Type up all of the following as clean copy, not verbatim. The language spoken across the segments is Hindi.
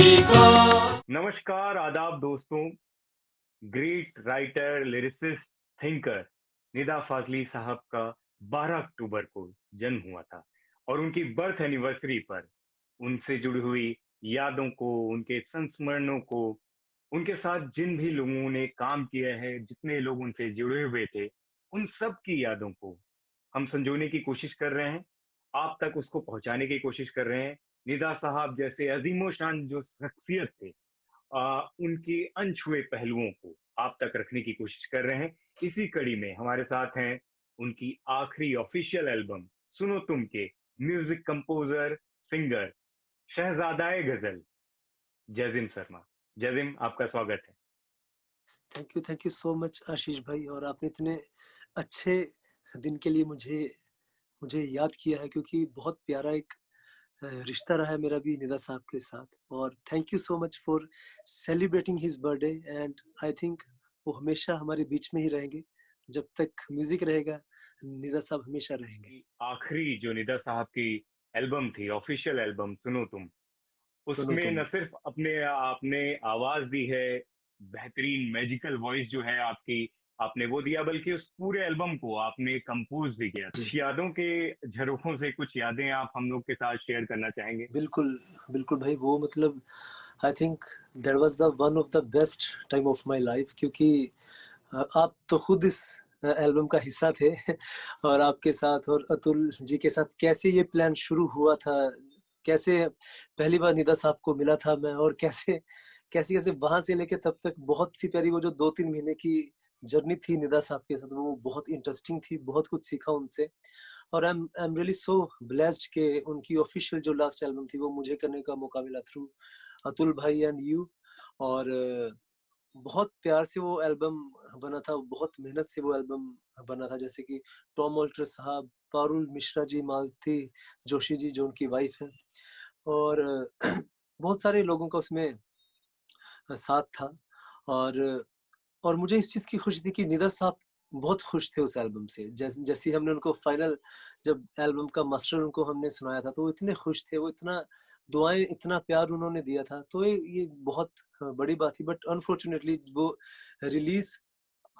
सभी को। नमस्कार, आदाब दोस्तों। Great writer, lyricist, thinker Nida Fazli साहब का 12 अक्टूबर को जन्म हुआ था और उनकी बर्थ एनिवर्सरी पर उनसे जुड़ी हुई यादों को, उनके संस्मरणों को, उनके साथ जिन भी लोगों ने काम किया है, जितने लोग उनसे जुड़े हुए थे, उन सब की यादों को हम संजोने की कोशिश कर रहे हैं, आप तक उसको पहुंचाने की कोशिश कर रहे हैं। निदा साहब जैसे अजीमो शान जो शख्सियत थे, उनके अनछुए पहलुओं को आप तक रखने की कोशिश कर रहे हैं। इसी कड़ी में हमारे साथ हैं उनकी आखिरी ऑफिशियल एल्बम सुनो तुम के म्यूजिक कंपोजर, सिंगर, शहजादाए गजल जैजिम शर्मा। जैजिम, आपका स्वागत है। थैंक यू सो मच आशीष भाई। और आपने इतने अच्छे दिन के लिए मुझे मुझे याद किया है, क्योंकि बहुत प्यारा एक रिश्ता रहा है मेरा भी निदा साहब के साथ। और thank you so much for celebrating his birthday. And I think वो हमेशा हमारे बीच में ही रहेंगे। जब तक म्यूजिक रहेगा, निदा साहब हमेशा रहेंगे। आखिरी जो निदा साहब की एल्बम थी, ऑफिशियल एल्बम सुनो तुम, सुनो उसमें तुम। न सिर्फ अपने आपने आवाज दी है, बेहतरीन मैजिकल वॉइस जो है आपकी, आपने वो दिया, बल्कि उस पूरे एल्बम को आपने कंपोज भी किया। जी, कुछ यादों के झरोखों से कुछ यादें आप हम लोग के साथ शेयर करना चाहेंगे? बिल्कुल, बिल्कुल भाई। वो मतलब I think that was the one of the best time of my life, क्योंकि आप तो खुद इस एल्बम का हिस्सा थे। और आपके साथ और अतुल जी के साथ कैसे ये प्लान शुरू हुआ था, कैसे पहली बार निदा साहब को मिला था मैं, और कैसे-कैसे वहाँ से लेके तब तक बहुत सी प्यारी वो जो 2-3 महीने की जर्नी थी निदा साहब के साथ, वो बहुत इंटरेस्टिंग थी, बहुत कुछ सीखा उनसे। और आई एम रियली सो ब्लेस्ड कि उनकी ऑफिशियल जो लास्ट एल्बम थी वो मुझे करने का मौका मिला थ्रू अतुल भाई एंड यू। और बहुत प्यार से वो एल्बम बना था, बहुत मेहनत से वो एल्बम बना था। जैसे कि टॉम ऑल्टर साहब, पारुल मिश्रा जी, मालती जोशी जी जो उनकी वाइफ है, और बहुत सारे लोगों का उसमें साथ था। और और मुझे इस चीज़ की खुशी थी कि निदा साहब बहुत खुश थे उस एल्बम से। जैसे ही हमने उनको फाइनल, जब एल्बम का मास्टर उनको हमने सुनाया था, तो वो इतने खुश थे, वो इतना दुआएँ, इतना प्यार उन्होंने दिया था। तो ये बहुत बड़ी बात थी। बट अनफॉर्चुनेटली वो रिलीज़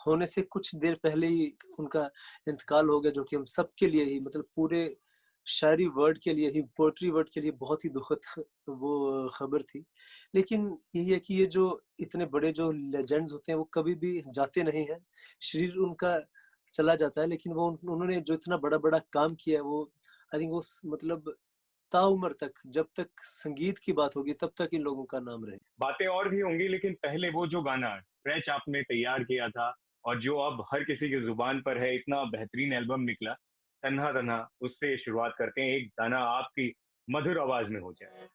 होने से कुछ देर पहले ही उनका इंतकाल हो गया, जो कि हम सबके लिए ही, मतलब पूरे शायरी वर्ड के लिए ही, पोएट्री वर्ड के लिए बहुत ही दुखद वो खबर थी। लेकिन यही है कि ये जो इतने बड़े जो लेजेंड्स होते हैं, वो कभी भी जाते नहीं हैं। शरीर उनका चला जाता है, लेकिन वो उन्होंने जो इतना बड़ा-बड़ा काम किया है, वो आई थिंक वो मतलब ताउम्र तक, जब तक संगीत की बात होगी, तब तक इन लोगों का नाम रहेगा। बातें और भी होंगी, लेकिन पहले वो जो गाना स्क्रैच आपने तैयार किया था और जो अब हर किसी की जुबान पर है, इतना बेहतरीन एल्बम निकला, तन्हा तन्हा, उससे शुरुआत करते हैं। एक गाना आपकी मधुर आवाज में हो जाए।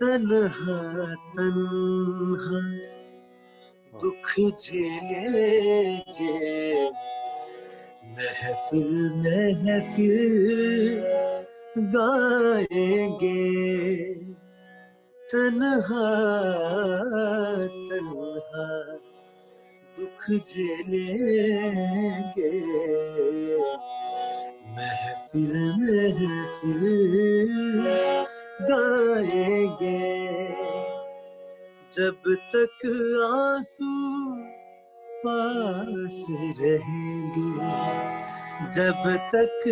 तन्हा तन्हा दुख झेलेंगे, महफिल महफिल गाएंगे। तन्हा तन्हा दुख झेलेंगे, महफिल महफिल गाएंगे। जब तक आंसू पास रहेंगे, जब तक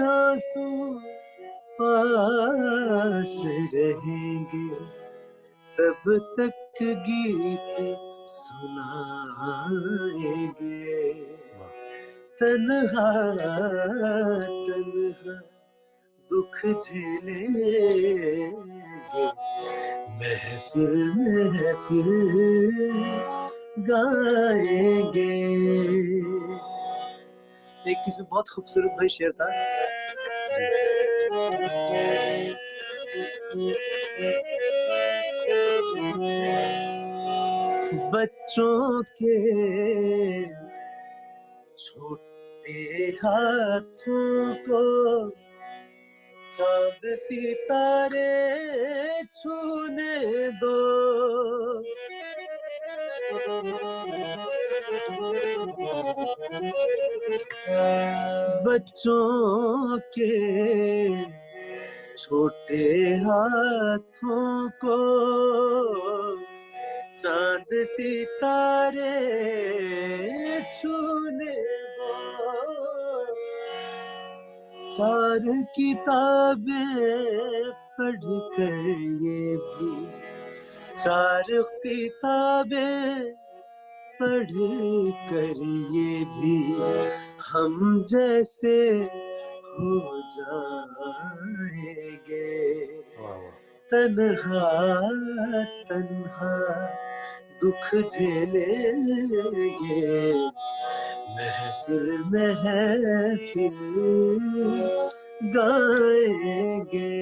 आंसू पास रहेंगे, तब तक गीत सुनाएंगे। तन्हा तन्हा दुख झेलेंगे, महफिल महफिल गाएंगे। एक इसमें बहुत खूबसूरत भाई शेर था। बच्चों के छोटे हाथों को चाँद सितारे छूने दो। बच्चों के छोटे हाथों को चाँद सितारे छूने दो। चार किताबें पढ़ कर ये भी, चार किताबें पढ़ कर ये भी हम जैसे हो जाएंगे। वाह वाह। तन्हा तन्हा दुख झेलेंगे, महफिल महफिल गाएंगे।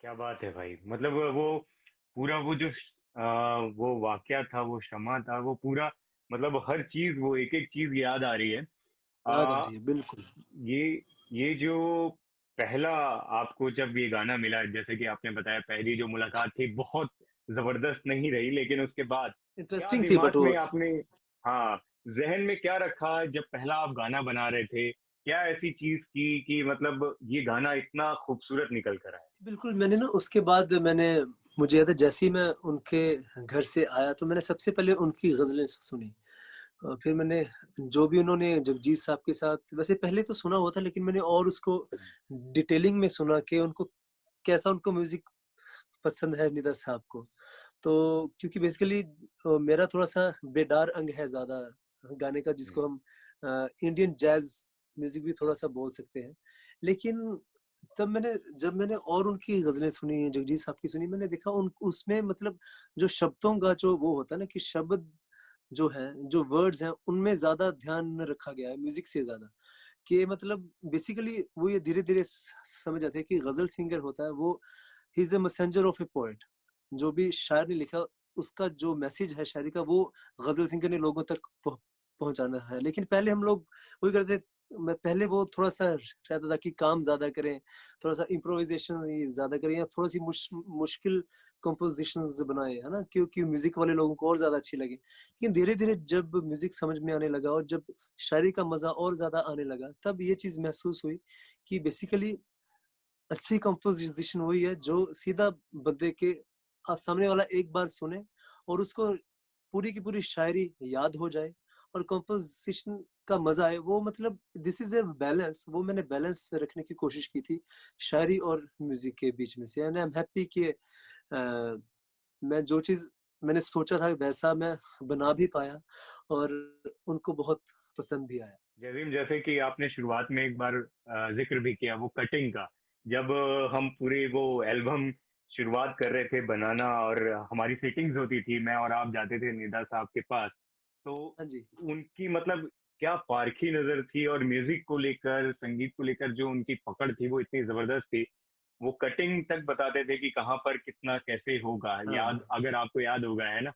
क्या बात है भाई, मतलब वो पूरा वो जो वो वाकया था, वो क्षमा था, वो पूरा मतलब हर चीज, वो एक एक चीज याद आ रही है। याद आ आ, रही है, बिल्कुल। ये ये जो पहला आपको जब ये गाना मिला, जैसे कि आपने बताया पहली जो मुलाकात थी बहुत जबरदस्त नहीं रही, लेकिन उसके बाद क्या इंटरेस्टिंग थी बट दिमाग वो, में आपने, हाँ, जहन में क्या रखा जब पहला आप गाना बना रहे थे? क्या ऐसी चीज की कि मतलब ये गाना इतना खूबसूरत निकल कर आया? बिल्कुल मैंने ना उसके बाद मैंने, मुझे याद है जैसे ही मैं उनके घर से आया तो मैंने सबसे पहले उनकी गज़लें सुनी। फिर मैंने जो भी उन्होंने जगजीत साहब के साथ, वैसे पहले तो सुना हुआ था लेकिन मैंने और उसको डिटेलिंग में सुना कि उनको कैसा उनको म्यूज़िक पसंद है निदा साहब को। तो क्योंकि बेसिकली मेरा थोड़ा-सा बेडार अंग है ज़्यादा गाने का, हम्म, जिसको हम इंडियन जैज़ म्यूज़िक भी थोड़ा-सा बोल सकते हैं। लेकिन तब मैंने, जब मैंने और उनकी गज़लें सुनी, जगजीत साहब की सुनी, मैंने देखा उन उसमें मतलब जो शब्दों का जो वो होता है ना कि शब्द जो हैं, जो वर्ड्स हैं, उनमें ज़्यादा ध्यान रखा गया है म्यूज़िक से ज़्यादा। कि मतलब बेसिकली वो ये धीरे-धीरे समझ आते हैं कि गज़ल सिंगर होता है वो, he is a messenger of a poet. जो भी शायर ने लिखा, उसका जो मैसेज है शायरी का, वो गज़ल सिंगर ने लोगों तक पहुँचाना है। लेकिन पहले हम लोग वही करते, मैं पहले वो थोड़ा-सा रहता था कि काम ज़्यादा करें, थोड़ा-सा इम्प्रोवाइज़ेशन ये ज़्यादा करें या थोड़ी-सी मुश्किल कंपोज़िशंस बनाएँ, है ना? क्योंकि म्यूज़िक वाले लोगों को और ज़्यादा अच्छी लगे। लेकिन धीरे-धीरे जब म्यूज़िक समझ में आने लगा और जब शायरी का मज़ा और ज़्यादा आने लगा, तब ये चीज़ महसूस हुई कि बेसिकली अच्छी कंपोज़िशन वही है जो सीधा बंदे के सामने वाला एक बार सुने और उसको पूरी की पूरी शायरी याद हो जाए और कंपोज़िशन का मज़ा आए। वो मतलब दिस इज़ अ बैलेंस, वो मैंने बैलेंस रखने की कोशिश की थी शायरी और म्यूज़िक के बीच में से, एंड आई एम हैप्पी कि मैं जो चीज़ मैंने सोचा था वैसा मैं बना भी पाया और उनको बहुत पसंद भी आया। जैसे जैसे कि आपने शुरुआत में एक बार जिक्र भी किया वो कटिंग का, जब हम पूरे वो एल्बम शुरुआत कर रहे थे बनाना और हमारी सीटिंग्स होती थी, मैं और आप जाते थे निदा साहब के पास, तो हाँ जी। उनकी मतलब क्या पारखी नजर थी, और म्यूजिक को लेकर, संगीत को लेकर जो उनकी पकड़ थी वो इतनी जबरदस्त थी। वो कटिंग तक बताते थे कि कहाँ पर कितना कैसे होगा, याद हाँ, अगर आपको याद होगा, है ना?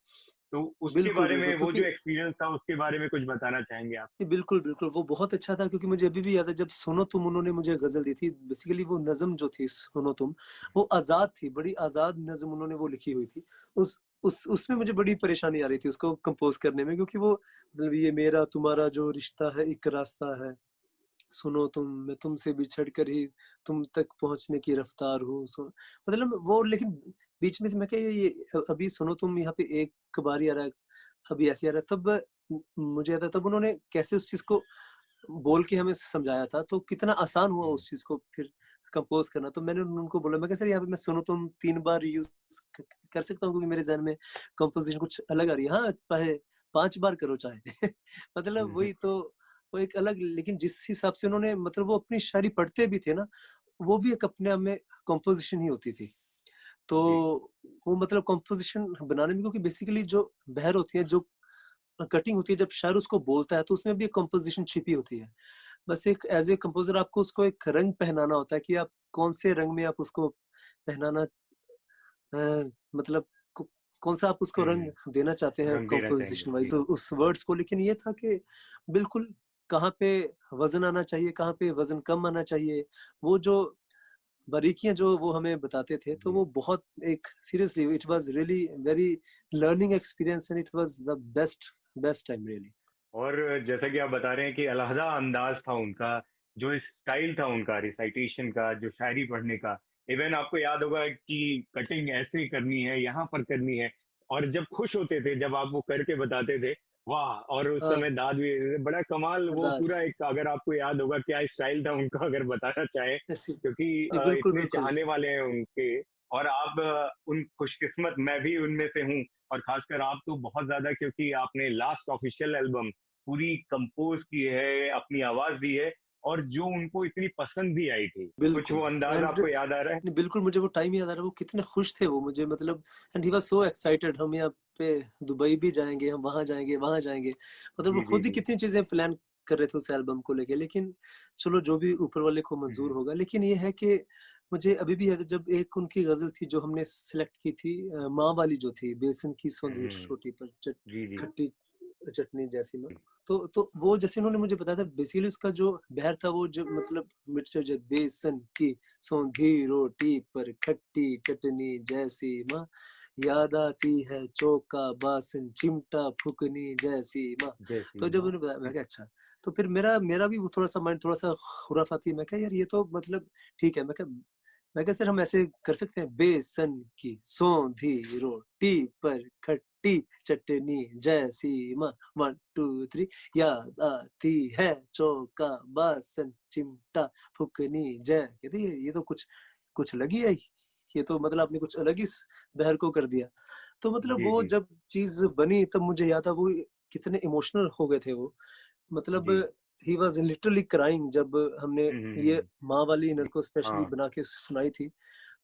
तो उसके बिल्कुल, बारे बिल्कुल में, वो जो क्योंकि एक्सपीरियंस था उसके बारे में कुछ बताना चाहेंगे आप? जी, बिल्कुल, बिल्कुल, वो बहुत अच्छा था क्योंकि मुझे अभी भी याद है जब सुनो तुम उन्होंने मुझे गज़ल दी थी, बेसिकली वो नज़्म जो थी सुनो तुम, वो आज़ाद थी, बड़ी आज़ाद नज़्म उन्होंने वो लिखी हुई थी। उसमें मुझे बड़ी परेशानी आ रही थी उसको कंपोज़ करने में, क्योंकि वो मतलब ये मेरा तुम्हारा जो रिश्ता है एक रास्ता है, सुनो तुम मैं तुमसे बिछड़ कर ही तुम तक पहुँचने की रफ़्तार हूँ, मतलब वो, लेकिन बीच में से मैं क्या ये अभी सुनो तुम यहाँ पे एक बार ही आ रहा है, अभी ऐसे आ रहा है, तब मुझे याद है तब उन्होंने कैसे उस चीज़ को बोल के हमें समझाया था, तो कितना आसान हुआ हम्म, उस चीज़ को फिर कंपोज़ करना। तो मैंने उनको बोला, मैं कहा सर यहाँ पे मैं सुनो तुम 3 बार यूज़ क कर सकता हूँ क्योंकि मेरे ज़हन में कंपोज़िशन कुछ अलग आ रही है। हाँ, चाहे 5 बार करो चाहे। मतलब हम्म, वही तो, वो एक अलग, लेकिन जिस हिसाब से उन्होंने मतलब वो अपनी शायरी पढ़ते भी थे ना, वो भी एक अपने आप में कंपोज़िशन ही होती थी। तो जी। वो मतलब कंपोज़िशन बनाने में, क्योंकि बेसिकली जो बहर होती है, जो कटिंग होती है, जब शायर उसको बोलता है तो उसमें भी एक कंपोज़िशन छिपी होती है। बस एक एज़ ए कंपोज़र आपको उसको एक रंग पहनाना होता है कि आप कौन से रंग में आप उसको पहनाना, मतलब को कौन-सा आप उसको हम्म, रंग देना चाहते हैं रंग देना चाहेंगे कंपोज़िशन जी। वाइज़ उस वर्ड्स को। लेकिन ये था कि बिल्कुल कहाँ पे वज़न आना चाहिए, कहाँ पे वज़न कम आना चाहिए, वो जो बारीकियाँ जो वो हमें बताते थे, तो जी। वो बहुत एक seriously it was really very learning experience and it was the best best time really. और जैसा कि आप बता रहे हैं कि अलहदा अंदाज़ था उनका, जो स्टाइल था उनका रिसाइटेशन का, जो शायरी पढ़ने का, इवन आपको याद होगा कि कटिंग ऐसे करनी है, यहाँ पर करनी है, और जब खुश होते थे, जब आप वो करके बताते थे, वाह! और उस हाँ, समय दाद भी बड़ा कमाल, वो अदा पूरा एक, अगर आपको याद होगा क्या स्टाइल था उनका, अगर बताना चाहें, ऐसी क्योंकि नहीं, बिल्कुल, इतने बिल्कुल। चाहने वाले हैं उनके, और आप उन खुशकिस्मत, मैं भी उनमें से हूँ, और खासकर आप तो बहुत ज़्यादा, क्योंकि आपने लास्ट ऑफिशियल एल्बम पूरी कंपोज़ की है, अपनी आवाज़ दी है, और जो उनको इतनी पसंद भी आई थी। कुछ वो बिल्कुल अंदाज़ एंड आपको याद आ रहा है? नहीं, बिल्कुल मुझे वो टाइम याद आ रहा है, वो कितने खुश थे वो मुझे मतलब and he was so excited हम यहाँ पे दुबई भी जाएँगे, हम वहाँ जाएँगे, वहाँ जाएँगे। मतलब वो जी, जी, खुद ही जी। कितनी चीज़ें प्लान कर रहे थे उस एल्बम को लेके, लेकिन चलो जो भी ऊपर वाले को हुँ, मंज़ूर हुँ। होगा। लेकिन ये है कि मुझे अभी भी याद है जब एक उनकी गज़ल थी जो हमने सेलेक्ट की थी माँ वाली जो थी, बेसन की सोंधी हुँ, रोटी पर जी, जी। खट्टी चटनी जैसी माँ। तो वो जैसे उन्होंने मुझे बताया था बेसिकली उसका जो बहर था वो जो मतलब मिर्च जो बेसन की सौंधी रोटी पर खट्टी चटनी जैसी माँ, याद आती है चौका बासन चिमटा फुकनी जैसी माँ। जय तो श्री जब माँ। उन्होंने बताया मैं कहा अच्छा, तो फिर मेरा भी वो थोड़ा-सा माइंड थोड़ा-सा खुराफाती मैं कहा यार ये तो मतलब ठीक है। मैं कहा सर हम ऐसे कर सकते हैं बेसन की सौंधी रोटी पर खट्टी चटनी जैसी माँ 1 2 3 याद आती है चौका बासन चिमटा फुकनी जय कहते ये तो कुछ कुछ अलग ही है। ये तो मतलब आपने कुछ अलग ही बहर को कर दिया। तो मतलब जी, वो जी। जब चीज़ बनी तब मुझे याद था वो कितने इमोशनल हो गए थे वो। मतलब जी। ही वाज़ लिटरली क्राइंग जब हमने हुँ, हुँ, ये हुँ। माँ वाली नज़र को स्पेशली हाँ, बना के सुनाई थी।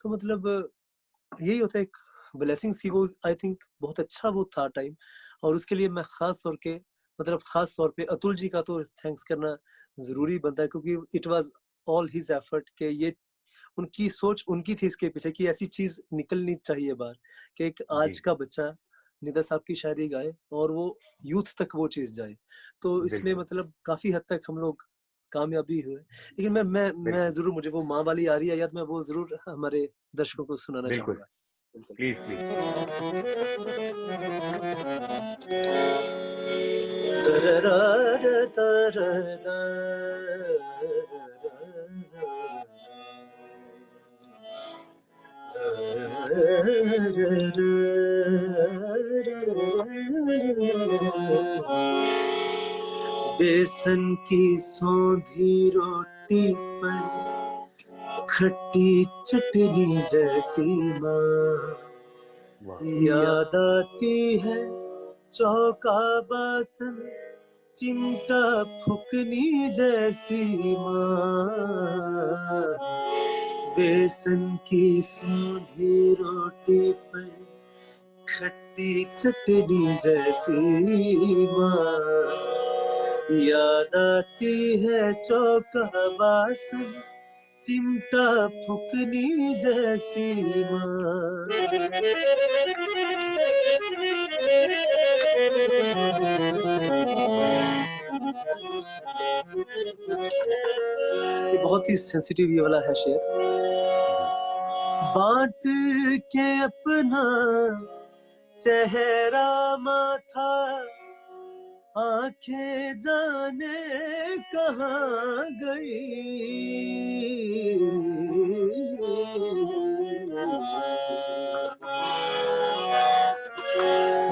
तो मतलब यही होता है एक ब्लेसिंग्स थी वो आई थिंक बहुत अच्छा वो था टाइम और उसके लिए मैं ख़ास तौर के मतलब ख़ास तौर पे अतुल जी का तो थैंक्स करना जी, ज़रूरी बनता है क्योंकि it was all his effort के ये उनकी सोच उनकी थी इसके पीछे कि ऐसी चीज़ निकलनी चाहिए बाहर कि एक आज जी, का बच्चा निदा साहब की शायरी गाए और वो यूथ तक वो चीज़ जाए। तो इसमें बिल्कुल, मतलब काफ़ी हद तक हम लोग कामयाबी हुए। लेकिन मैं बिल्कुल, ज़रूर मुझे वो माँ वाली आ रही है याद मैं वो ज़रूर हमारे दर्शकों को सुनाना बिल्कुल। चाहूँगा। बिल्कुल। Please, please. तररारा तररा बेसन की सौंधी रोटी पर खट्टी चटनी जैसी माँ वाह! याद आती है चौका बासन चिमटा फुकनी जैसी माँ बेसन की सूधी रोटी पर खट्टी चटनी जैसी माँ याद आती है चौका बासन चिमटा फुकनी जैसी माँ ये बहुत ही सेंसिटिव ये वाला है शेर। जी। बांट के अपना चेहरा माथा आंखें जाने कहाँ गई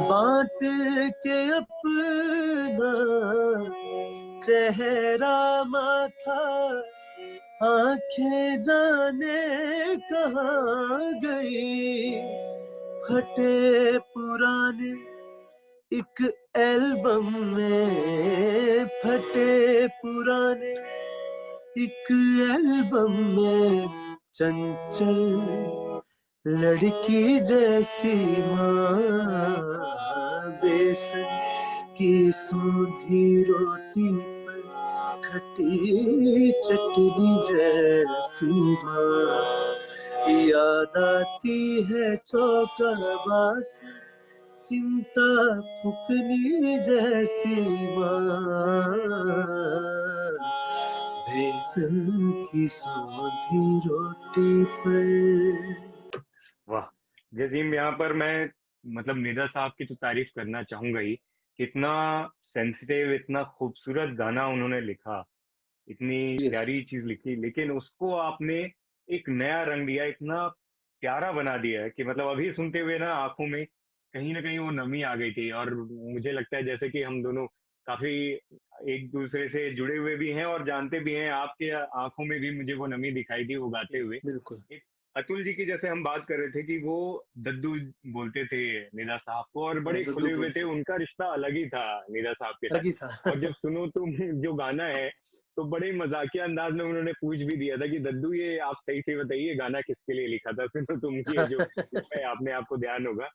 बांट के अपना चेहरा माथा आंखें जाने कहाँ गई फटे पुराने एक एल्बम में फटे पुराने एक एल्बम में चंचल लड़की जैसी माँ बेसन की सूधी रोटी पर खट्टी चटनी जैसी माँ याद आती है चौका बासन चिमटा फुकनी जैसी माँ, बेसन की सौंधी रोटी पर। वाह! जज़ीम, यहाँ पर मैं मतलब निदा साहब की तो तारीफ़ करना चाहूँगा ही, कितना सेंसिटिव, इतना खूबसूरत गाना उन्होंने लिखा, इतनी सीरियसली प्यारी चीज़ लिखी, लेकिन उसको आपने एक नया रंग दिया, इतना प्यारा बना दिया है कि मतलब अभी सुनते हुए ना आँखों में कहीं न कहीं वो नमी आ गई थी, और मुझे लगता है जैसे कि हम दोनों काफ़ी एक-दूसरे से जुड़े हुए भी हैं और जानते भी हैं, आपके आँखों में भी मुझे वो नमी दिखाई दी वो गाते हुए। बिल्कुल। एक अतुल जी की जैसे हम बात कर रहे थे कि वो दद्दू बोलते थे निदा साहब को, और हाँ, बड़े दद्दू खुले हुए थे, बोलते थे। उनका रिश्ता अलग ही था निदा साहब के साथ। अलग ही था। और जब सुनो तुम जो गाना है, तो बड़े मजाकिया अंदाज में उन्होंने पूछ भी दिया था कि दद्दू, ये आप सही से बताइए गाना किसके लिए लिखा था, सुनो तुम, ये जो लिखा है आपने, आपको ध्यान होगा।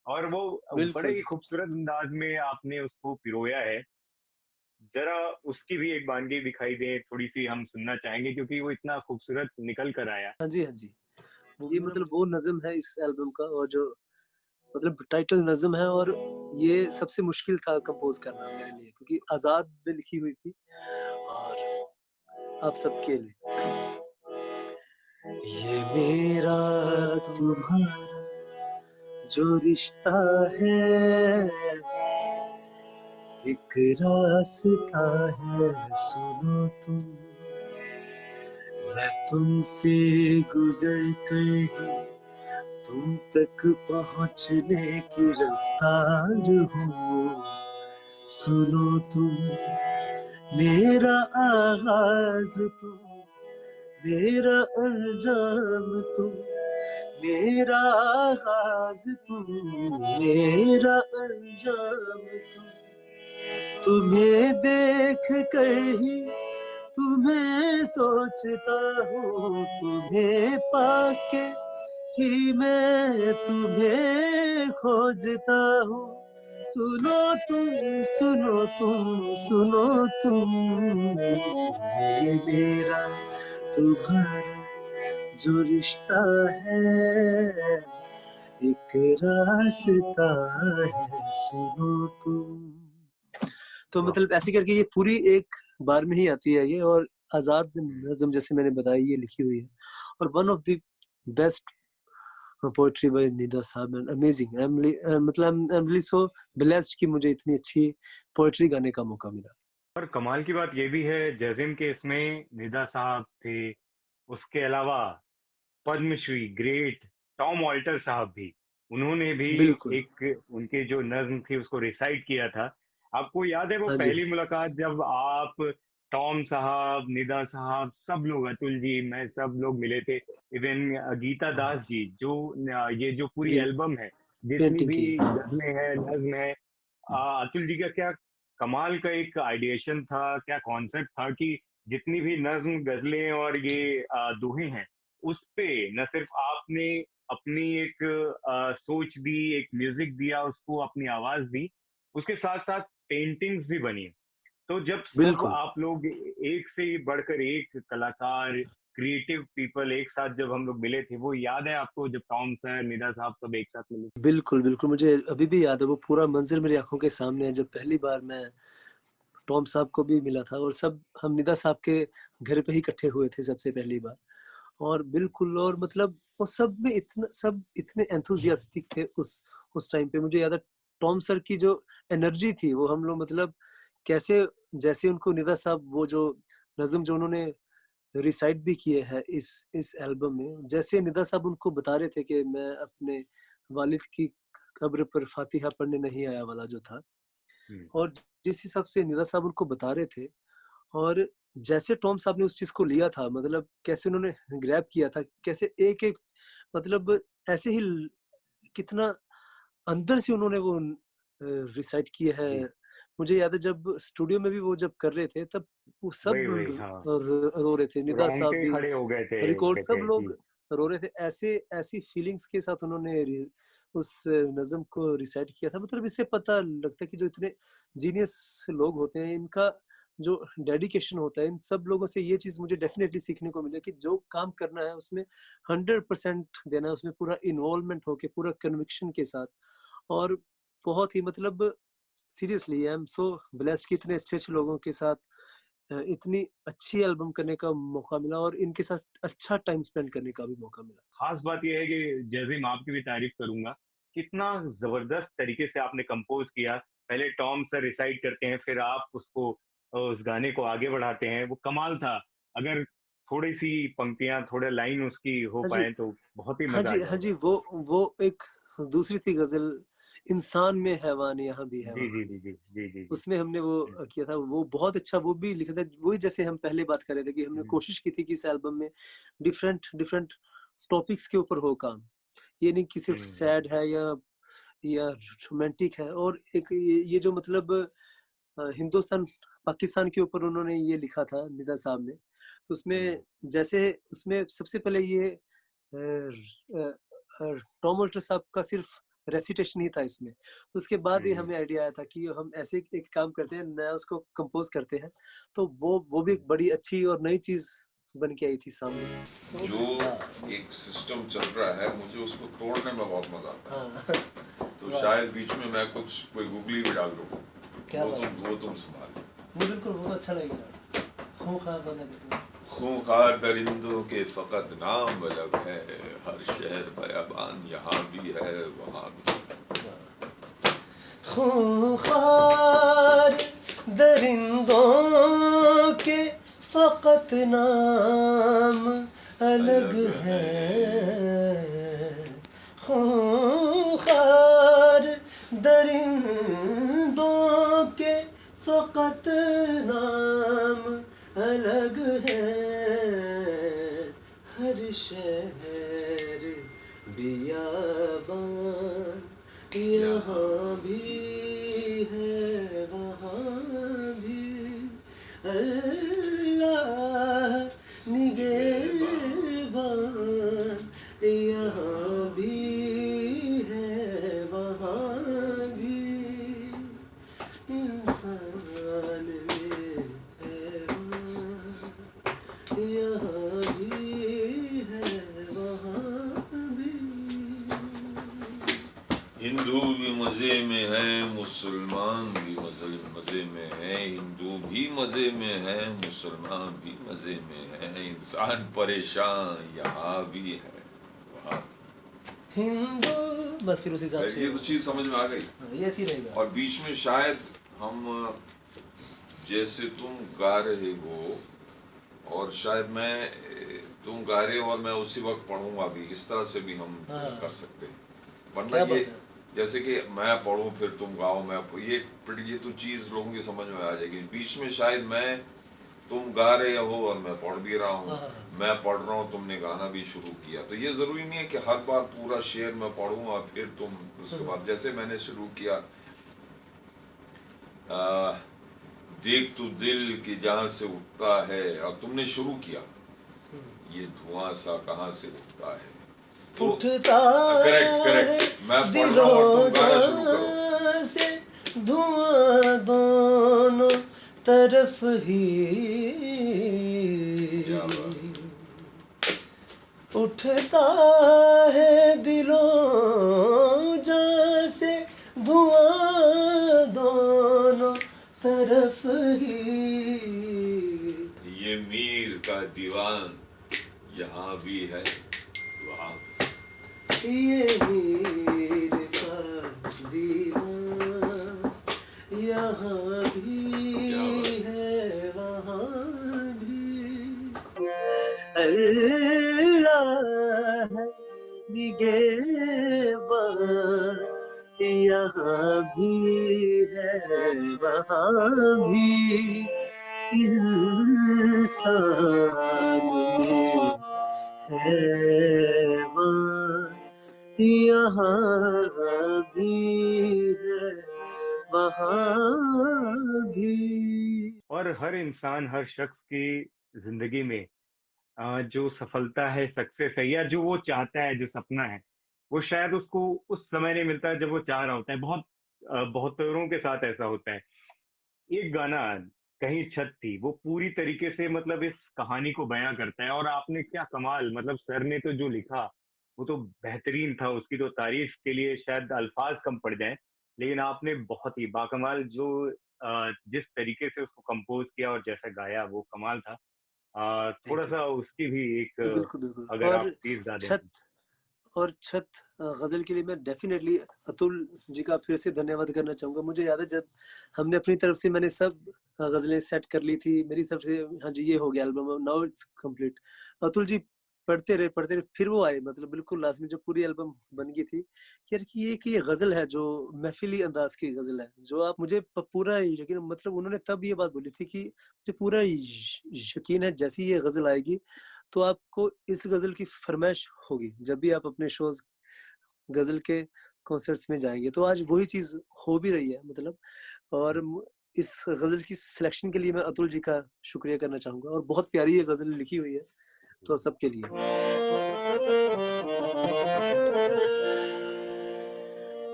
और वो बड़े बिल्कुल। ही खूबसूरत अंदाज में आपने उसको पिरोया है। जरा उसकी भी एक बानगी दिखाई दे, थोड़ी सी हम सुनना चाहेंगे, क्योंकि वो इतना खूबसूरत निकल कर आया। हाँ जी, हाँ जी। ये मतलब वो नज़्म है इस एल्बम का, और जो मतलब टाइटल नज़्म है, और ये सबसे मुश्किल था कंपोज़ करना मेरे लिए, क्योंकि आज़ाद में लिखी हुई थी और आप सबके लिए। ये मेरा तुम्हारा जो रिश्ता है, एक रास्ता है, सुनो तुम, मैं तुमसे गुजर कर ही तुम तक पहुंचने की रफ्तार हूँ, सुनो तुम, मेरा आगाज तुम, मेरा अंजाम तुम, मेरा आगाज तुम, मेरा अंजाम तुम, तुम्हें देख कर ही तुम्हें सोचता हूँ, तुम्हें पाके ही मैं तुम्हें खोजता हूँ, सुनो तुम, सुनो तुम, सुनो तुम, ये मेरा तुम्हारा जो रिश्ता है, एक रास्ता है, सुनो तुम। तो वाह! मतलब ऐसे करके ये पूरी एक बार में ही आती है ये, और आज़ाद नज़्म जैसे मैंने बताई ये लिखी हुई है, और one of the best poetry bye Nida साहब, एंड अमेजिंग। मतलब आई एम रियली सो ब्लेस्ड कि मुझे इतनी अच्छी पोएट्री गाने का मौका मिला। और कमाल की बात ये भी है, जैज़िम के इसमें निदा साहब थे, उसके अलावा पद्मश्री ग्रेट टॉम ऑल्टर साहब भी, उन्होंने भी बिल्कुल। एक उनके जो नज़्म थी उसको रिसाइट किया था। आपको याद है वो हाँ जी। पहली मुलाकात जब आप, टॉम साहब, निदा साहब, सब लोग, अतुल जी, मैं, सब लोग मिले थे। इवन गीता दास हाँ, जी, जो ये जो पूरी ये एल्बम है, जितनी पेंटिंग भी की। गज़लें हैं, नज़्म है, अतुल जी का क्या कमाल का एक आइडिएशन था, क्या कॉन्सेप्ट था कि जितनी भी नज़्म, गज़लें और ये दोहे हैं, उस पे न सिर्फ आपने अपनी एक सोच दी, एक म्यूज़िक दिया, उसको अपनी आवाज़ दी, उसके साथ-साथ पेंटिंग्स भी बनी। तो जब सब बिल्कुल, आप लोग एक से बढ़कर एक कलाकार, क्रिएटिव पीपल एक साथ जब हम लोग मिले थे, वो याद है आपको जब टॉम सर, निदा साहब सब एक साथ मिले? बिल्कुल, बिल्कुल, मुझे अभी भी याद है, वो पूरा मंज़र मेरी आँखों के सामने है, जब पहली बार मैं टॉम साहब को भी मिला था, और सब हम निदा साहब के घर पे ही इकट्ठे हुए थे सबसे पहली बार। और बिल्कुल, और मतलब वो सब इतने एंथुसियास्टिक थे उस टाइम पे। मुझे याद है टॉम सर की जो एनर्जी थी, वो हम लोग मतलब कैसे, जैसे उनको निदा साहब वो जो नज़्म जो उन्होंने रिसाइट भी किए हैं इस एल्बम में, जैसे निदा साहब उनको बता रहे थे कि मैं अपने वालिद की कब्र पर फातिहा पढ़ने नहीं आया वाला जो था, हुँ, और जिस हिसाब से निदा साहब उनको बता रहे थे, और जैसे टॉम साहब ने उस चीज़ को लिया था, मतलब कैसे उन्होंने ग्रैब किया था, कैसे एक-एक मतलब ऐसे ही कितना अंदर से उन्होंने वो रिसाइट किया है। जी। मुझे याद है जब स्टूडियो में भी वो जब कर रहे थे, तब वो सब वही, वही, हाँ। रो रहे थे, निदा साहब रोंगटे भी, खड़े हो गए थे रिकॉर्ड उनके सब पे। जी। लोग रो रहे थे। ऐसे ऐसी फीलिंग्स के साथ उन्होंने उस नज़्म को रिसाइट किया था। मतलब इससे पता लगता है कि जो इतने जीनियस लोग होते हैं, इनका जो डेडिकेशन होता है, इन सब लोगों से ये चीज़ मुझे डेफ़िनेटली सीखने को मिला कि जो काम करना है उसमें 100% देना है, उसमें पूरा इन्वॉल्वमेंट होके, पूरा कन्विक्शन के साथ। और बहुत ही मतलब seriously I am so blessed कि इतने अच्छे-अच्छे लोगों के साथ इतनी अच्छी एल्बम करने का मौका मिला और इनके साथ अच्छा टाइम स्पेंड करने का भी मौका मिला। खास बात ये है कि जैसे मैं आपकी भी तारीफ करूंगा, कितना जबरदस्त तरीके से आपने कंपोज किया। पहले टॉम सर रिसाइट करते हैं, फिर आप उसको उस गाने को आगे बढ़ाते हैं, वो कमाल था। अगर थोड़ी सी पंक्तियां, थोड़े लाइन उसकी हो हाँ जी। पाए तो बहुत ही हाँ मजा आ जी, हाँ जी, जाएगा। वो एक दूसरी थी गज़ल, इंसान में हैवान यहाँ भी है जी वहाँ जी भी। जी जी जी जी जी। उसमें हमने वो किया था, वो बहुत अच्छा वो भी लिखा था, वही जैसे हम पहले बात कर रहे थे कि हमने हम्म, कोशिश की थी कि इस एल्बम में डिफरेंट डिफरेंट टॉपिक्स के ऊपर हो काम। ये नहीं कि सिर्फ हम्म, सैड है या रोमांटिक है और एक ये जो मतलब हिंदुस्तान पाकिस्तान के ऊपर उन्होंने ये लिखा था निदा साहब ने, तो हम्म, उसमें जैसे उसमें सबसे पहले ये टॉम वॉल्टर साहब का सिर्फ रेसिटेशन ही था इसमें। तो उसके बाद ही हम्म, हमें आइडिया आया था कि हम ऐसे एक काम करते हैं, नया उसको कंपोज़ करते हैं। तो वो भी एक बड़ी अच्छी और नई चीज़ बन के आई थी सामने। तो जो हाँ, एक सिस्टम चल रहा है मुझे उसको तोड़ने में बहुत मजा आता हाँ। है। तो वाह! शायद बीच में मैं कुछ कोई गूगली भी डाल दूँ। क्या बात है। वो तुम संभाल। नहीं, बिल्कुल वो तो अच्छा लगेगा। खूंखार बना के। खूंखार दरिंदों के फकत नाम अलग है, हर शहर बयाबान यहाँ भी है वहाँ भी। खूंखार दरिंदों के फ़क़त नाम अलग अलग है। है। खूंखार दरिंदों के फ़क़त नाम अलग है। हर शहर बियाबान यहाँ भी है वहाँ भी। अल्लाह निगहबान यहाँ भी है वहाँ भी। इंसान में हैवान यहाँ भी है वहाँ भी। हिंदू भी मजे में है, मुसलमान भी मजे में है। हिंदू भी मजे में है, मुसलमान भी मजे में है। इंसान परेशान यहाँ भी है वहाँ। हिंदू बस फिर उसी हिसाब से ये तो चीज समझ में आ गई। ये ऐसी रहेगा। और बीच में शायद हम जैसे तुम गा रहे हो और शायद तुम गा रहे हो और मैं उसी वक्त पढ़ूंगा भी, इस तरह से भी हम हाँ। कर सकते हैं। वरना क्या ये बात है। जैसे कि मैं पढ़ूं फिर तुम गाओ, ये तो चीज लोगों की समझ में आ जाएगी। बीच में शायद तुम गा रहे हो और मैं पढ़ भी रहा हूँ, हाँ। मैं पढ़ रहा हूँ तुमने गाना भी शुरू किया। तो ये जरूरी नहीं है कि हर बार पूरा शेर मैं पढ़ूं और फिर तुम उसके बाद जैसे मैंने शुरू किया देख तू दिल की जहां से उठता है और तुमने शुरू किया ये धुआं सा कहां से उठता है। तो उठता करेक्ट मैं पढ़ रहा हूँ और तुम गाना शुरू करो। से धुआं दोनों तरफ ही क्या बात। उठता है दिलों जहाँ से धुआं दोनों तरफ ही। ये मीर का दीवान यहाँ भी है वहाँ भी। ये मीर का दीवान यहाँ भी है वहाँ भी। अल्लाह निगहबान यहाँ भी है वहाँ भी। इंसान में हैवान यहाँ भी है वहाँ भी। और हर इंसान, हर शख्स की जिंदगी में जो सफलता है, सक्सेस है, या जो वो चाहता है, जो सपना है, वो शायद उसको उस समय नहीं मिलता जब वो चाह रहा होता है। बहुतों के साथ ऐसा होता है। एक गाना, कहीं छत थी, वो पूरी तरीके से मतलब इस कहानी को बयां करता है। और आपने क्या कमाल, मतलब सर ने तो जो लिखा वो तो बेहतरीन था, उसकी तो तारीफ के लिए शायद अल्फाज कम पड़ जाए। लेकिन आपने बहुत ही बाकमाल जो जिस तरीके से उसको कंपोज़ किया और जैसा गाया वो कमाल था। Thank you. थोड़ा-सा उसकी भी एक बिल्कुल, बिल्कुल। अगर आप और प्लीज़ गा दें छत तो। छत ग़ज़ल के लिए मैं डेफ़िनेटली अतुल जी का फिर से धन्यवाद करना चाहूँगा। मुझे याद है जब हमने अपनी तरफ से मैंने सब ग़ज़लें सेट कर ली थी। मेरी तरफ से हाँ जी, ये हो गया album, now it's complete. Atul ji पढ़ते रहे, फिर वो आए मतलब बिल्कुल लास्ट में जब पूरी एल्बम बन गई थी, कि यार कि ये ग़ज़ल है जो महफ़िली अंदाज़ की ग़ज़ल है, जो आप मुझे पूरा यकीन मतलब उन्होंने तब ये बात बोली थी कि मुझे पूरा यकीन है जैसी ये ग़ज़ल आएगी तो आपको इस ग़ज़ल की फ़रमाइश होगी, जब भी आप अपने शोज़ ग़ज़ल के कॉन्सर्ट्स में जाएँगे। तो आज वही चीज़ हो भी रही है मतलब और इस ग़ज़ल की सिलेक्शन के लिए मैं अतुल जी का शुक्रिया करना चाहूँगा और बहुत प्यारी ये ग़ज़ल लिखी हुई है, तो सबके लिए।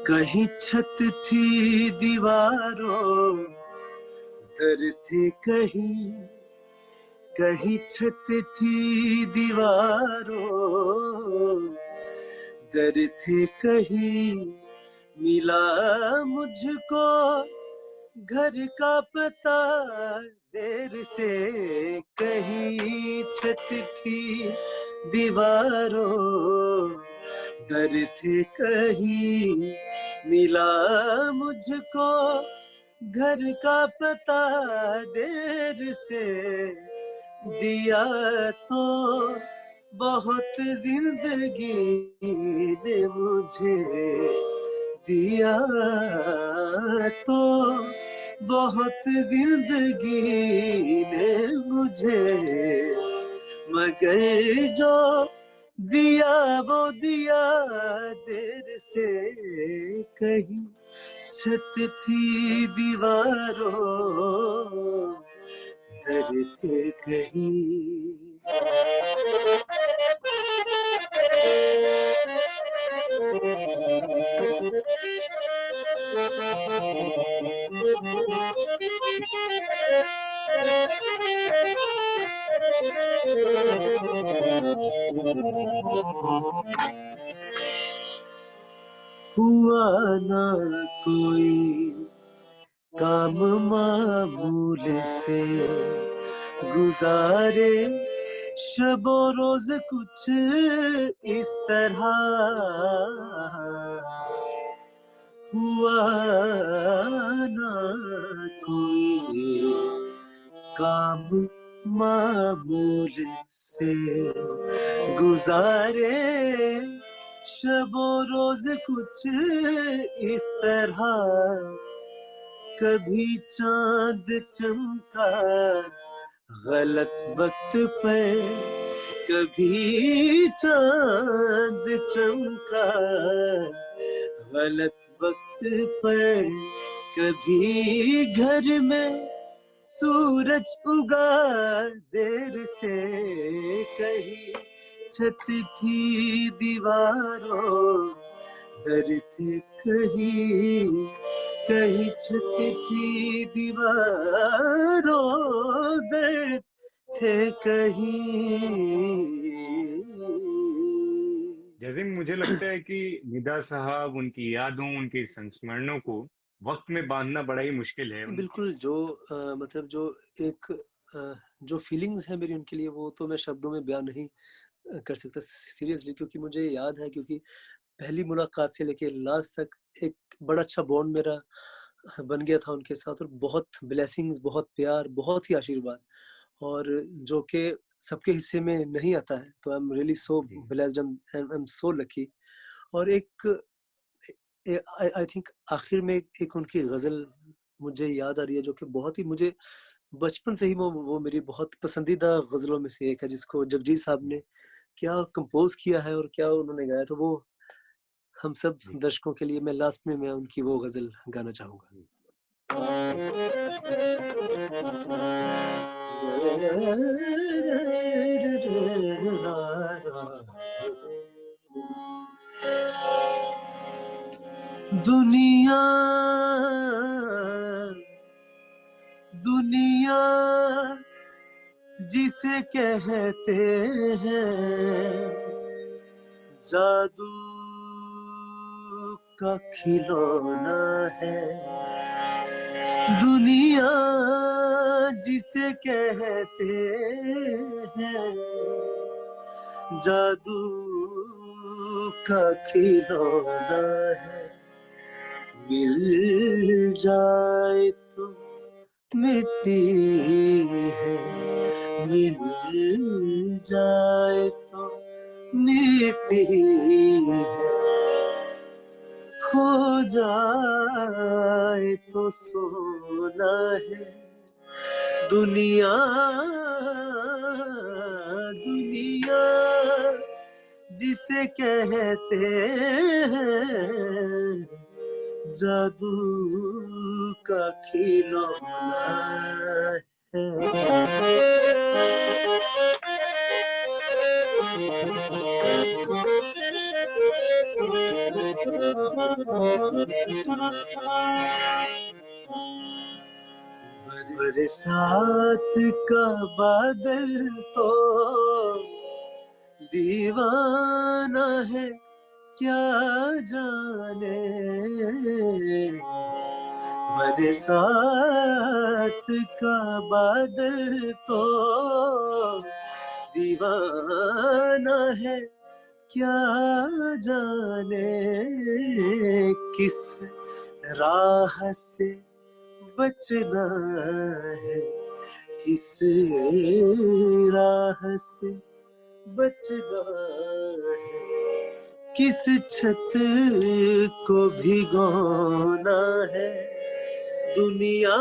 कहीं छत थी दीवारों, दर थे कहीं कहीं छत थी दीवारों, दर थे कहीं मिला मुझको घर का पता देर से, कहीं छत थी दीवारों, दर थे कहीं मिला मुझको घर का पता देर से, दिया तो बहुत जिंदगी ने मुझे, दिया तो बहुत जिंदगी ने मुझे, मगर जो दिया वो दिया देर से, कहीं छत थी दीवारों, दर थे कहीं। हुआ ना कोई काम मामूल से, गुजारे शबो रोज कुछ इस तरह, हुआ ना कोई काम मामूल से, गुजारे शबो रोज कुछ इस तरह, कभी चांद चमका गलत वक्त पर, कभी चांद चमका गलत वक्त पर, कभी घर में सूरज उगा देर से, कहीं छत थी दीवारों, दर थे कहीं कहीं छत थी दीवारों, दर थे कहीं। जैसे मुझे लगता है कि निदा साहब उनकी यादों, उनके संस्मरणों को वक़्त में बाँधना बड़ा ही मुश्किल है। उनके बिल्कुल जो मतलब जो एक जो फीलिंग्स हैं मेरी उनके लिए वो तो मैं शब्दों में बयान नहीं कर सकता सीरियसली, क्योंकि मुझे याद है क्योंकि पहली मुलाकात से लेके लास्ट तक एक बड़ा अच्छा बॉन्ड मेरा बन गया था उनके साथ और बहुत ब्लेसिंग्स, बहुत प्यार, बहुत ही आशीर्वाद और जो कि सबके हिस्से में नहीं आता है। तो आई एम रियली सो जी। Blessed and I am so lucky. और एक आई आई थिंक आखिर में एक उनकी गज़ल मुझे याद आ रही है जो कि बहुत ही मुझे बचपन से ही वो मेरी बहुत पसंदीदा गज़लों में से एक है, जिसको जगजीत साहब ने क्या कंपोज़ किया है और क्या उन्होंने गाया, तो वो हम सब जी, दर्शकों के लिए मैं लास्ट में मैं उनकी वो गज़ल गाना चाहूँगा। जी, जी। दुनिया दुनिया जिसे कहते हैं, जादू का खिलौना है दुनिया जिसे कहते हैं, जादू का खिलौना है। मिल जाए तो मिट्टी है, मिल जाए तो मिट्टी है, खो जाए तो सोना है। दुनिया दुनिया जिसे कहते हैं, जादू का खिलौना है। बरसात का बादल तो दीवाना है, क्या जाने। बरसात का बादल तो दीवाना है, क्या जाने किस राह से बचना है, किस राह से बचना है, किस छत को भिगोना है। दुनिया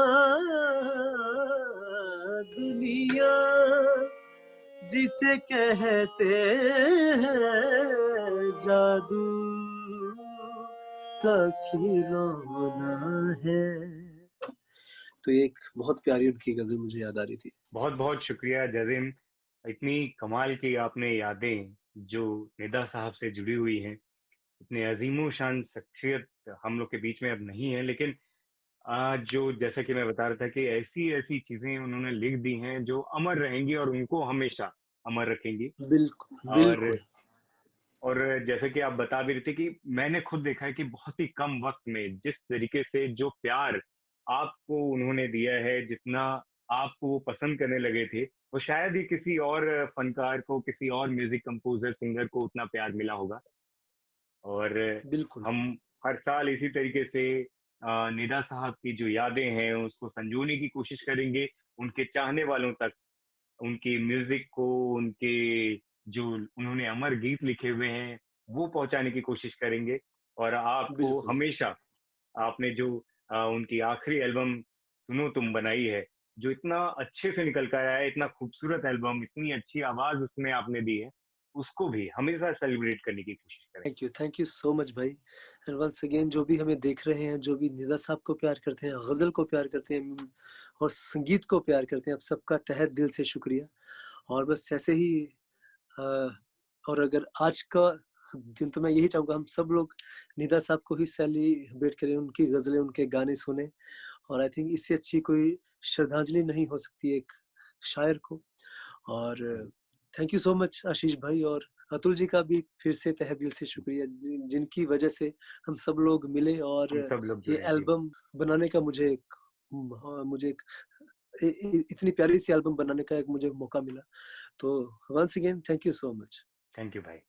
दुनिया जिसे कहते हैं, जादू का खिलौना है। तो एक बहुत प्यारी उनकी गजल मुझे याद आ रही थी। बहुत बहुत शुक्रिया जज़िम, इतनी कमाल की आपने यादें जो निदा साहब से जुड़ी हुई हैं। इतने अजीमो शान शख्सियत हम लोग के बीच में अब नहीं है, लेकिन आज जो जैसा कि मैं बता रहा था कि ऐसी ऐसी चीजें उन्होंने लिख दी हैं जो अमर रहेंगी और उनको हमेशा अमर रखेंगी। बिल्कुल बिल्कुल। और जैसे कि आप बता भी रहे थे कि मैंने खुद देखा है कि बहुत ही कम वक्त में जिस तरीके से जो प्यार आपको उन्होंने दिया है, जितना आपको वो पसंद करने लगे थे, वो शायद ही किसी और फनकार को, किसी और म्यूजिक कंपोजर सिंगर को उतना प्यार मिला होगा। और बिल्कुल हम हर साल इसी तरीके से निदा साहब की जो यादें हैं उसको संजोने की कोशिश करेंगे, उनके चाहने वालों तक उनके म्यूजिक को, उनके जो उन्होंने अमर गीत लिखे हुए हैं वो पहुंचाने की कोशिश करेंगे। और आपको बिल्कुल। हमेशा आपने जो उनकी आखिरी एल्बम सुनो तुम बनाई है, जो इतना अच्छे से निकल कर आया है, इतना खूबसूरत एल्बम, इतनी अच्छी आवाज उसमें आपने दी है, उसको भी हमेशा सेलिब्रेट करने की कोशिश करें। थैंक यू सो मच भाई। एंड वंस अगेन जो भी हमें देख रहे हैं, जो भी निदा साहब को प्यार करते हैं, गजल को प्यार करते हैं और संगीत को प्यार करते हैं, आप सबका तहे दिल से शुक्रिया। और बस ऐसे ही और अगर आज का दिन तो मैं यही चाहूँगा हम सब लोग निदा साहब को ही सेलिब्रेट करें, उनकी गजलें, उनके गाने सुने। और आई थिंक इससे अच्छी कोई श्रद्धांजलि नहीं हो सकती एक शायर को। और थैंक यू सो मच आशीष भाई, और अतुल जी का भी फिर से तहे दिल से शुक्रिया, जिनकी वजह से हम सब लोग मिले और हम सब लोग ये जुड़े हैं। एल्बम बनाने का मुझे एक इतनी प्यारी सी एल्बम बनाने का एक मुझे मौका मिला। तो once again thank you so much. Thank you भाई।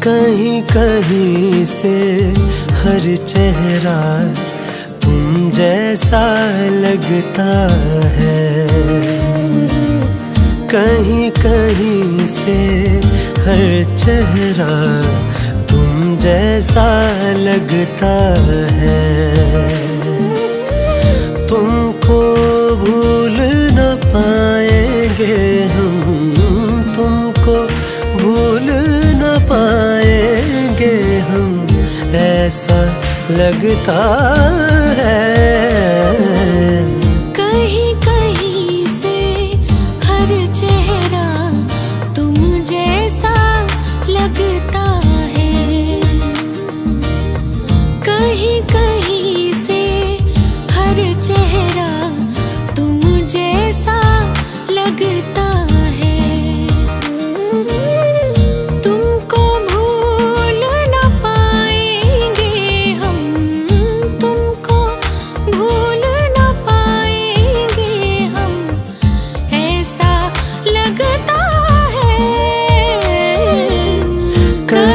कहीं कहीं से हर चेहरा तुम जैसा लगता है, कहीं कहीं से हर चेहरा तुम जैसा लगता है। तुमको भूल न पाएंगे हम, तुमको भूल न पाएंगे हम, ऐसा लगता है। कहीं कहीं से हर चेहरा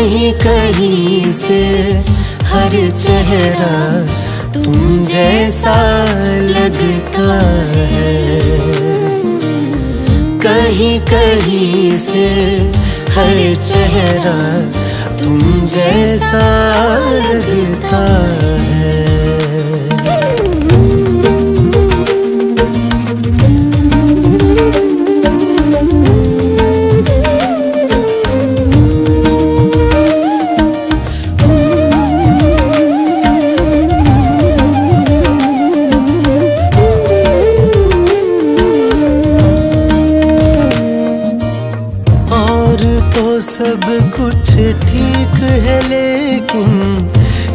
कहीं कहीं से हर चेहरा तुम जैसा लगता है, कहीं कहीं से हर चेहरा तुम जैसा लगता है। सब कुछ ठीक है लेकिन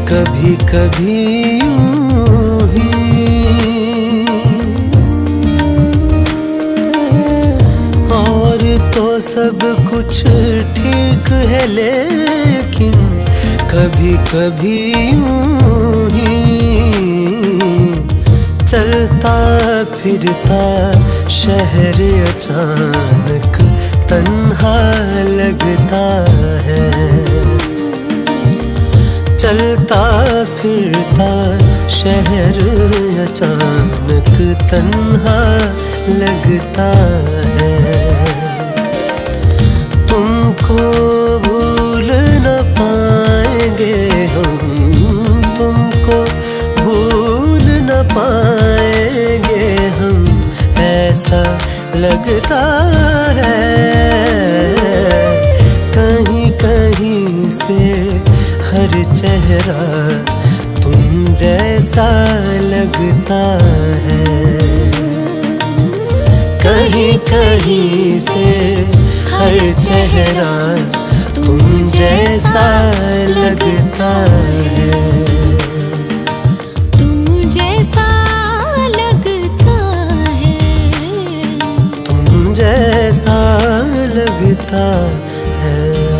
कभी कभी यूं ही, और तो सब कुछ ठीक है लेकिन कभी कभी यूं ही, चलता फिरता शहर अचानक तन्हा लगता है, चलता फिरता शहर अचानक तन्हा लगता है। तुमको भूल न पाएंगे हम, तुमको भूल न पाएंगे हम, ऐसा लगता है। कहीं कहीं से हर चेहरा तुम जैसा लगता है, कहीं कहीं से हर चेहरा तुम जैसा लगता है, तुम जैसा लगता है, तुम जैसा लगता है।